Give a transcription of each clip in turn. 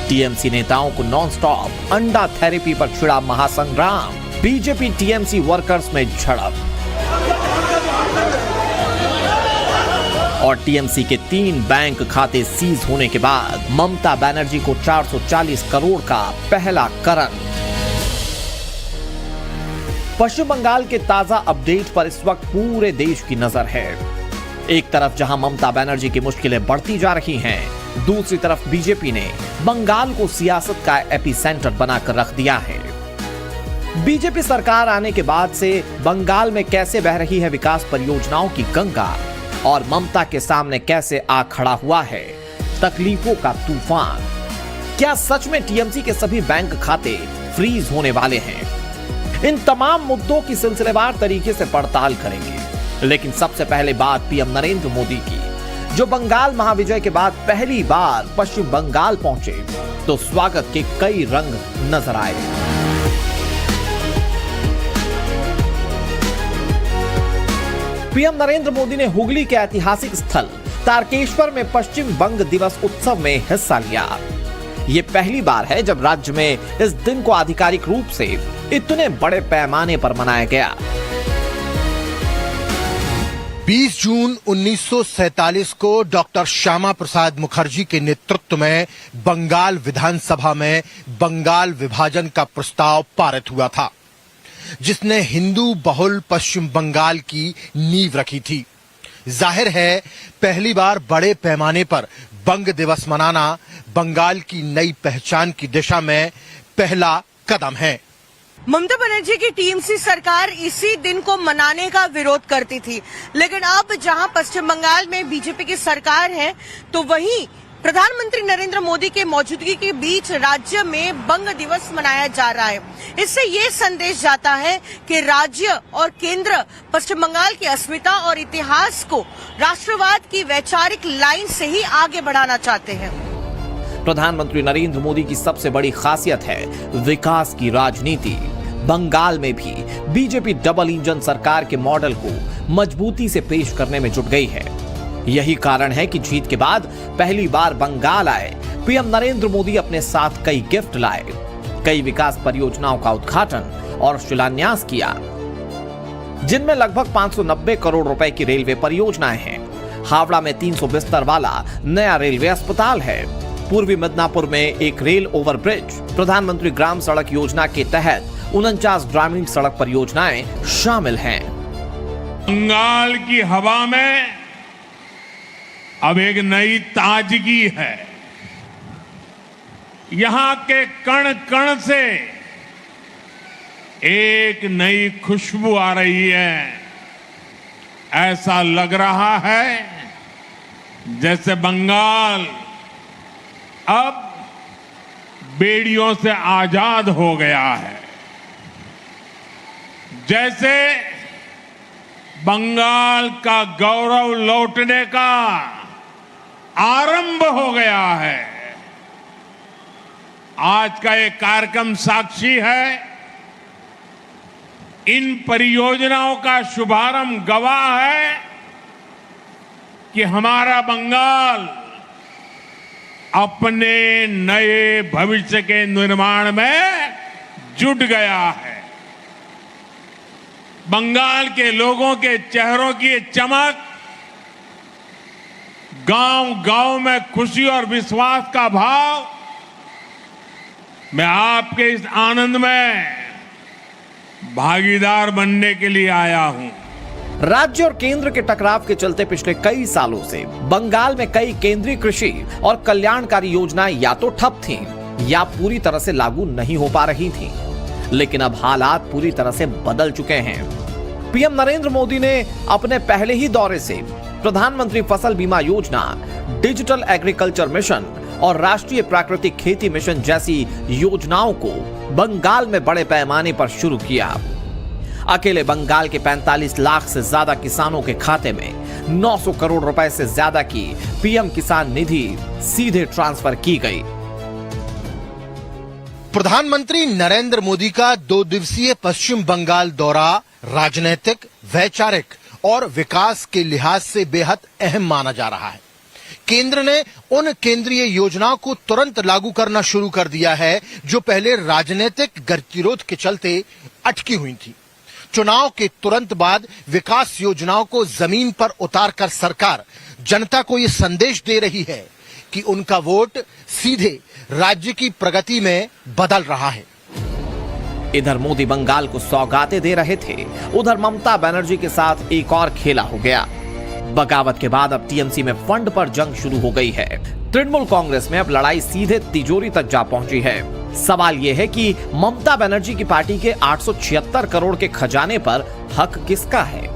TMC नेताओं को non-stop अंडा थेरेपी पर छिड़ा महासंग्राम। बीजेपी टीएमसी वर्कर्स में झड़प और टीएमसी के 3 बैंक खाते सीज होने के बाद ममता बनर्जी को 440 करोड़ का पहला करंट। पश्चिम बंगाल के ताजा अपडेट पर इस वक्त पूरे देश की नजर है। एक तरफ जहां ममता बनर्जी की मुश्किलें बढ़ती जा रही हैं, दूसरी तरफ बीजेपी ने बंगाल को सियासत का एपिसेंटर बनाकर रख दिया है। बीजेपी सरकार आने के बाद से बंगाल में कैसे बह रही है विकास परियोजनाओं की गंगा और ममता के सामने कैसे आ खड़ा हुआ है तकलीफों का तूफान। क्या सच में टीएमसी के सभी बैंक खाते फ्रीज होने वाले हैं? इन तमाम मुद्दों की सिलसिलेवार तरीके से पड़ताल करेंगे, लेकिन सबसे पहले बात पीएम नरेंद्र मोदी की, जो बंगाल महाविजय के बाद पहली बार पश्चिम बंगाल पहुंचे तो स्वागत के कई रंग नजर आए। पीएम नरेंद्र मोदी ने हुगली के ऐतिहासिक स्थल तारकेश्वर में पश्चिम बंग दिवस उत्सव में हिस्सा लिया। ये पहली बार है जब राज्य में इस दिन को आधिकारिक रूप से इतने बड़े पैमाने पर मनाया गया। 20 जून 1947 को डॉक्टर श्यामा प्रसाद मुखर्जी के नेतृत्व में बंगाल विधानसभा में बंगाल विभाजन का प्रस्ताव पारित हुआ था, जिसने हिंदू बहुल पश्चिम बंगाल की नींव रखी थी। जाहिर है पहली बार बड़े पैमाने पर बंग दिवस मनाना बंगाल की नई पहचान की दिशा में पहला कदम है। ममता बनर्जी की टीएमसी सरकार इसी दिन को मनाने का विरोध करती थी, लेकिन अब जहां पश्चिम बंगाल में बीजेपी की सरकार है तो वहीं प्रधानमंत्री नरेंद्र मोदी के मौजूदगी के बीच राज्य में बंग दिवस मनाया जा रहा है। इससे ये संदेश जाता है कि राज्य और केंद्र पश्चिम बंगाल की अस्मिता और इतिहास को राष्ट्रवाद की वैचारिक लाइन से ही आगे बढ़ाना चाहते हैं। प्रधानमंत्री नरेंद्र मोदी की सबसे बड़ी खासियत है विकास की राजनीति। बंगाल में भी बीजेपी डबल इंजन सरकार के मॉडल को मजबूती से पेश करने में जुट गई है। यही कारण है कि जीत के बाद पहली बार बंगाल आए पीएम नरेंद्र मोदी अपने साथ कई गिफ्ट लाए, कई विकास परियोजनाओं का उद्घाटन और शिलान्यास किया, जिनमें लगभग 590 करोड़ रुपए की रेलवे परियोजनाएं हैं। हावड़ा में 300 बिस्तर वाला नया रेलवे अस्पताल है। पूर्वी मिदनापुर में एक रेल ओवरब्रिज, प्रधानमंत्री ग्राम सड़क योजना के तहत 49 ग्रामीण सड़क परियोजनाएं शामिल हैं। बंगाल की हवा में अब एक नई ताजगी है। यहां के कण कण से एक नई खुशबू आ रही है। ऐसा लग रहा है जैसे बंगाल अब बेड़ियों से आजाद हो गया है। जैसे बंगाल का गौरव लौटने का आरंभ हो गया है। आज का ये कार्यक्रम साक्षी है। इन परियोजनाओं का शुभारंभ गवाह है कि हमारा बंगाल अपने नए भविष्य के निर्माण में जुट गया है। बंगाल के लोगों के चेहरों की चमक, गांव-गांव में खुशी और विश्वास का भाव, मैं आपके इस आनंद में भागीदार बनने के लिए आया हूं। राज्य और केंद्र के टकराव के चलते पिछले कई सालों से बंगाल में कई केंद्रीय कृषि और कल्याणकारी योजनाएं या तो ठप थीं या पूरी तरह से लागू नहीं हो पा रही थीं। लेकिन अब हालात पूरी तरह से बदल चुके हैं। पीएम नरेंद्र मोदी ने अपने पहले ही दौरे से प्रधानमंत्री फसल बीमा योजना, डिजिटल एग्रीकल्चर मिशन और राष्ट्रीय प्राकृतिक खेती मिशन जैसी योजनाओं को बंगाल में बड़े पैमाने पर शुरू किया। अकेले बंगाल के 45 लाख से ज्यादा किसानों के खाते में 900 करोड़ रुपए से ज्यादा की पीएम किसान निधि सीधे ट्रांसफर की गई। प्रधानमंत्री नरेंद्र मोदी का 2 दिवसीय पश्चिम बंगाल दौरा राजनीतिक, वैचारिक और विकास के लिहाज से बेहद अहम माना जा रहा है। केंद्र ने उन केंद्रीय योजनाओं को तुरंत लागू करना शुरू कर दिया है जो पहले राजनीतिक गतिरोध के चलते अटकी हुई थी। चुनाव के तुरंत बाद विकास योजनाओं को जमीन पर उतारकर सरकार जनता को यह संदेश दे रही है कि उनका वोट सीधे राज्य की प्रगति में बदल रहा है। इधर मोदी बंगाल को सौगातें दे रहे थे, उधर ममता बनर्जी के साथ एक और खेला हो गया। बगावत के बाद अब टीएमसी में फंड पर जंग शुरू हो गई है। तृणमूल कांग्रेस में अब लड़ाई सीधे तिजोरी तक जा पहुंची है। सवाल यह है कि ममता बनर्जी की पार्टी के 876 करोड़ के खजाने पर हक किसका है।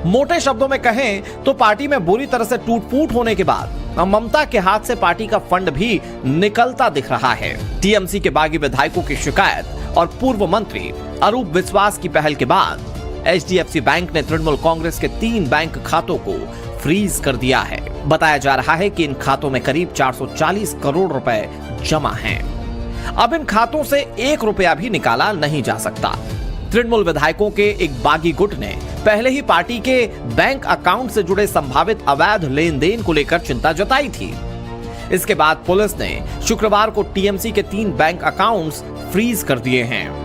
मोटे शब्दों में कहें तो पार्टी में बुरी तरह से टूट-फूट होने के बाद अब ममता के हाथ से पार्टी का फंड भी निकलता दिख रहा है। टीएमसी के बागी विधायकों की शिकायत और पूर्व मंत्री अरूप विश्वास की पहल के बाद एचडीएफसी बैंक ने तृणमूल कांग्रेस के 3 बैंक खातों को फ्रीज कर दिया है। बताया जा रहा है कि इन खातों में करीब 440 करोड़ रुपए जमा हैं। अब इन खातों से 1 रुपया भी निकाला नहीं जा सकता। तृणमूल विधायकों के एक बागी गुट ने पहले ही पार्टी के बैंक अकाउंट से जुड़े संभावित अवैध लेन देन को लेकर चिंता जताई थी। इसके बाद पुलिस ने शुक्रवार को टीएमसी के 3 बैंक अकाउंट्स फ्रीज कर दिए हैं।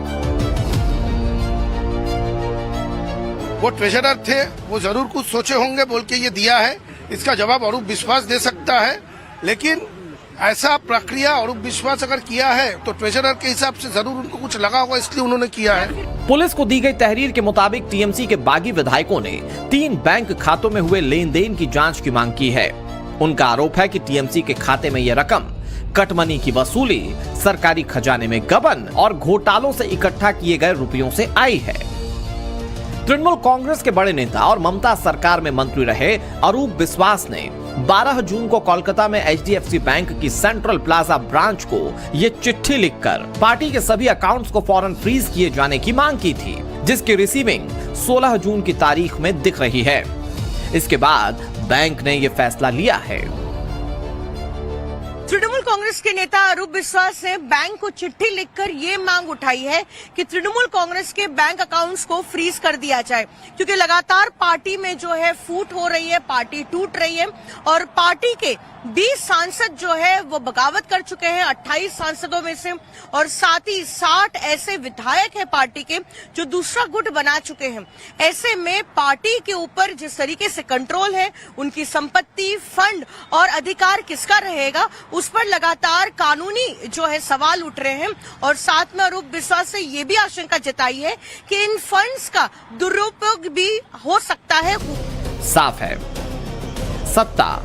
वो ट्रेजरर थे, वो जरूर कुछ सोचे होंगे बोल के ये दिया है। इसका जवाब अरूप विश्वास दे सकता है, लेकिन ऐसा प्रक्रिया अरूप विश्वास अगर किया है तो ट्रेजरर के हिसाब से जरूर उनको कुछ लगा होगा, इसलिए उन्होंने किया है। पुलिस को दी गई तहरीर के मुताबिक टीएमसी के बागी विधायकों ने 3 बैंक खातों में हुए लेन देन की जांच की मांग की है। उनका आरोप है कि टीएमसी के खाते में यह रकम कटमनी की वसूली, सरकारी खजाने में गबन और घोटालों से इकट्ठा किए गए रुपयों से आई है। तृणमूल कांग्रेस के बड़े नेता और ममता सरकार में मंत्री रहे अरूप विश्वास ने 12 जून को कोलकाता में एचडीएफसी बैंक की सेंट्रल प्लाजा ब्रांच को ये चिट्ठी लिखकर पार्टी के सभी अकाउंट्स को फौरन फ्रीज किए जाने की मांग की थी, जिसकी रिसीविंग 16 जून की तारीख में दिख रही है। इसके बाद बैंक ने यह फैसला लिया है। तृणमूल कांग्रेस के नेता अरूप विश्वास ने बैंक को चिट्ठी लिखकर ये मांग उठाई है कि तृणमूल कांग्रेस के बैंक अकाउंट्स को फ्रीज कर दिया जाए, क्योंकि लगातार पार्टी में जो है फूट हो रही है, पार्टी टूट रही है और पार्टी के 20 सांसद जो है वो बगावत कर चुके हैं 28 सांसदों में से, और साथ ही 60 ऐसे विधायक हैं पार्टी के जो दूसरा गुट बना चुके हैं। ऐसे में पार्टी के ऊपर जिस तरीके से कंट्रोल है, उनकी संपत्ति, फंड और अधिकार किसका रहेगा, उस पर लगातार कानूनी जो है सवाल उठ रहे हैं। और साथ में अरूप विश्वास से ये भी आशंका जताई है कि इन फंड्स का दुरुपयोग भी हो सकता है। साफ है, सत्ता,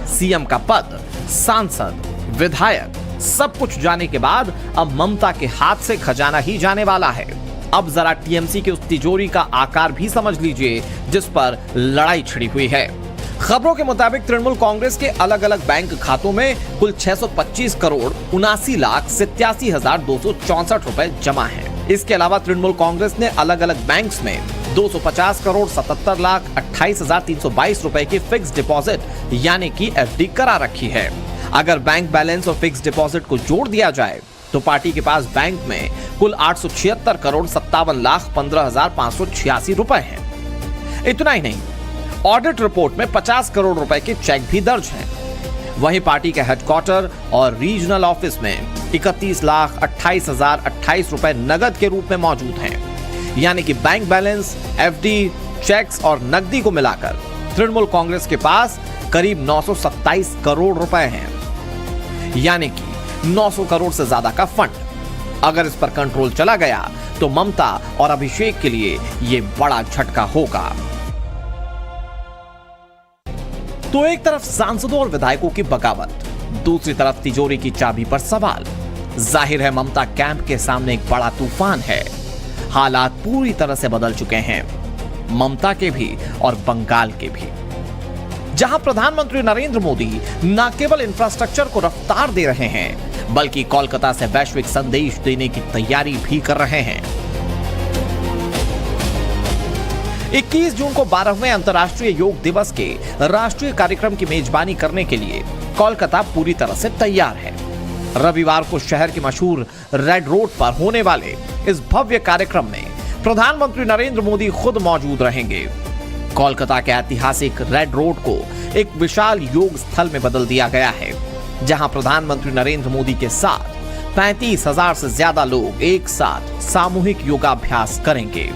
सीएम का पद, सांसद, विधायक सब कुछ जाने के बाद अब ममता के हाथ से खजाना ही जाने वाला है। अब जरा टीएमसी की उस तिजोरी का आकार भी समझ लीजिए जिस पर लड़ाई छिड़ी हुई है। खबरों के मुताबिक तृणमूल कांग्रेस के अलग अलग बैंक खातों में कुल 625 करोड़ 79,87,264 रुपए जमा है। इसके अलावा तृणमूल कांग्रेस ने अलग अलग बैंक्स में 250 करोड़ 77,28,322 रुपए की फिक्स डिपॉजिट यानी कि एफडी करा रखी है। अगर बैंक बैलेंस और फिक्स डिपॉजिट को जोड़ दिया जाए तो पार्टी के पास बैंक में कुल 876 करोड़ 57,15,586 रुपए हैं। इतना ही नहीं, ऑडिट रिपोर्ट में 50 करोड़ रुपए के चेक भी दर्ज हैं। वहीं पार्टी के हेडक्वार्टर और रीजनल ऑफिस में 31,28,028 रुपए नगद के रूप में मौजूद हैं। यानी कि बैंक बैलेंस, एफडी, चेक्स और नकदी को मिलाकर तृणमूल कांग्रेस के पास करीब 927 करोड़ रुपए हैं। यानी कि 900 करोड़ से ज्यादा का फंड। अगर इस पर कंट्रोल चला गया तो ममता और अभिषेक के लिए यह बड़ा झटका होगा। तो एक तरफ सांसदों और विधायकों की बगावत, दूसरी तरफ तिजोरी की चाबी पर सवाल। जाहिर है ममता कैंप के सामने एक बड़ा तूफान है। हालात पूरी तरह से बदल चुके हैं, ममता के भी और बंगाल के भी। जहां प्रधानमंत्री नरेंद्र मोदी न केवल इंफ्रास्ट्रक्चर को रफ्तार दे रहे हैं बल्कि कोलकाता से वैश्विक संदेश देने की तैयारी भी कर रहे हैं। 21 जून को 12वें अंतर्राष्ट्रीय योग दिवस के राष्ट्रीय कार्यक्रम की मेजबानी करने के लिए कोलकाता पूरी तरह से तैयार है। रविवार को शहर के मशहूर रेड रोड पर होने वाले इस भव्य कार्यक्रम में प्रधानमंत्री नरेंद्र मोदी खुद मौजूद रहेंगे। कोलकाता के ऐतिहासिक रेड रोड को एक विशाल योग स्थल में बदल दिया गया है, जहां प्रधानमंत्री नरेंद्र मोदी के साथ 35,000 से ज्यादा लोग एक साथ सामूहिक योगाभ्यास करेंगे।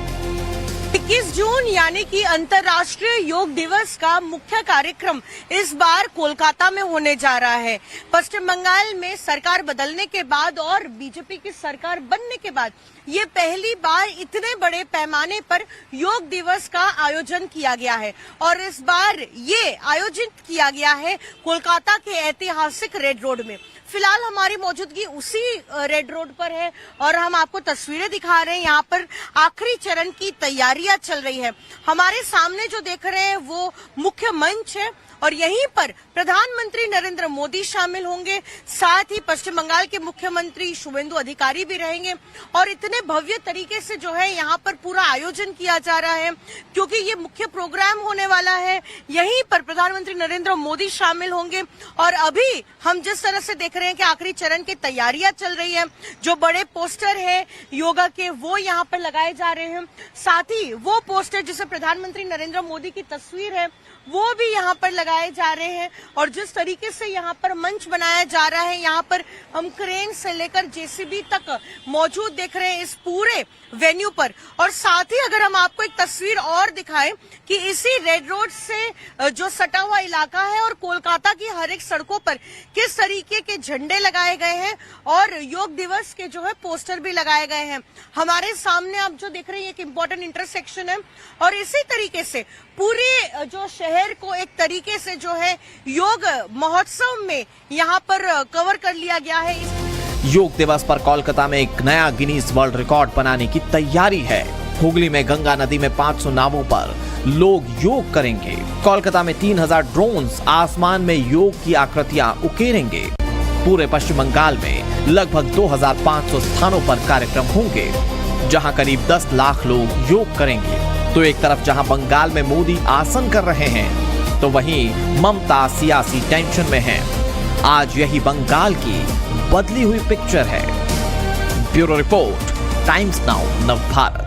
21 जून यानी कि अंतर्राष्ट्रीय योग दिवस का मुख्य कार्यक्रम इस बार कोलकाता में होने जा रहा है। पश्चिम बंगाल में सरकार बदलने के बाद और बीजेपी की सरकार बनने के बाद ये पहली बार इतने बड़े पैमाने पर योग दिवस का आयोजन किया गया है और इस बार ये आयोजित किया गया है कोलकाता के ऐतिहासिक रेड रोड में। फिलहाल हमारी मौजूदगी उसी रेड रोड पर है और हम आपको तस्वीरें दिखा रहे हैं। यहाँ पर आखिरी चरण की तैयारियां चल रही है। हमारे सामने जो देख रहे हैं वो मुख्य मंच है और यहीं पर प्रधानमंत्री नरेंद्र मोदी शामिल होंगे, साथ ही पश्चिम बंगाल के मुख्यमंत्री शुभेंदु अधिकारी भी रहेंगे और इतने भव्य तरीके से जो है यहाँ पर पूरा आयोजन किया जा रहा है क्योंकि ये मुख्य प्रोग्राम होने वाला है। यहीं पर प्रधानमंत्री नरेंद्र मोदी शामिल होंगे और अभी हम जिस तरह से देख रहे हैं कि आखिरी चरण की तैयारियां चल रही है, जो बड़े पोस्टर है योगा के वो यहाँ पर लगाए जा रहे हैं, साथ ही वो पोस्टर जिसे प्रधानमंत्री नरेंद्र मोदी की तस्वीर है वो भी यहाँ पर लगाए जा रहे हैं और जिस तरीके से यहाँ पर मंच बनाया जा रहा है, यहाँ पर हम क्रेन से लेकर जेसीबी तक मौजूद देख रहे हैं इस पूरे वेन्यू पर। और साथ ही अगर हम आपको एक तस्वीर और दिखाएं कि इसी रेड रोड से जो सटा हुआ इलाका है और कोलकाता की हर एक सड़कों पर किस तरीके के झंडे लगाए गए हैं और योग दिवस के जो है पोस्टर भी लगाए गए हैं। हमारे सामने आप जो देख रहे हैं एक इम्पोर्टेंट इंटरसेक्शन है और इसी तरीके से पूरे जो शहर को एक तरीके से जो है योग महोत्सव में यहाँ पर कवर कर लिया गया है। योग दिवस पर कोलकाता में एक नया गिनीज वर्ल्ड रिकॉर्ड बनाने की तैयारी है। हुगली में गंगा नदी में 500 नावों पर लोग योग करेंगे। कोलकाता में 3000 ड्रोन्स आसमान में योग की आकृतियां उकेरेंगे। पूरे पश्चिम बंगाल में लगभग 2500 स्थानों पर कार्यक्रम होंगे, जहां करीब 10 लाख लोग योग करेंगे। तो एक तरफ जहां बंगाल में मोदी आसन कर रहे हैं, तो वहीं ममता सियासी टेंशन में है। आज यही बंगाल की बदली हुई पिक्चर है। Bureau report, times now, Navbharat.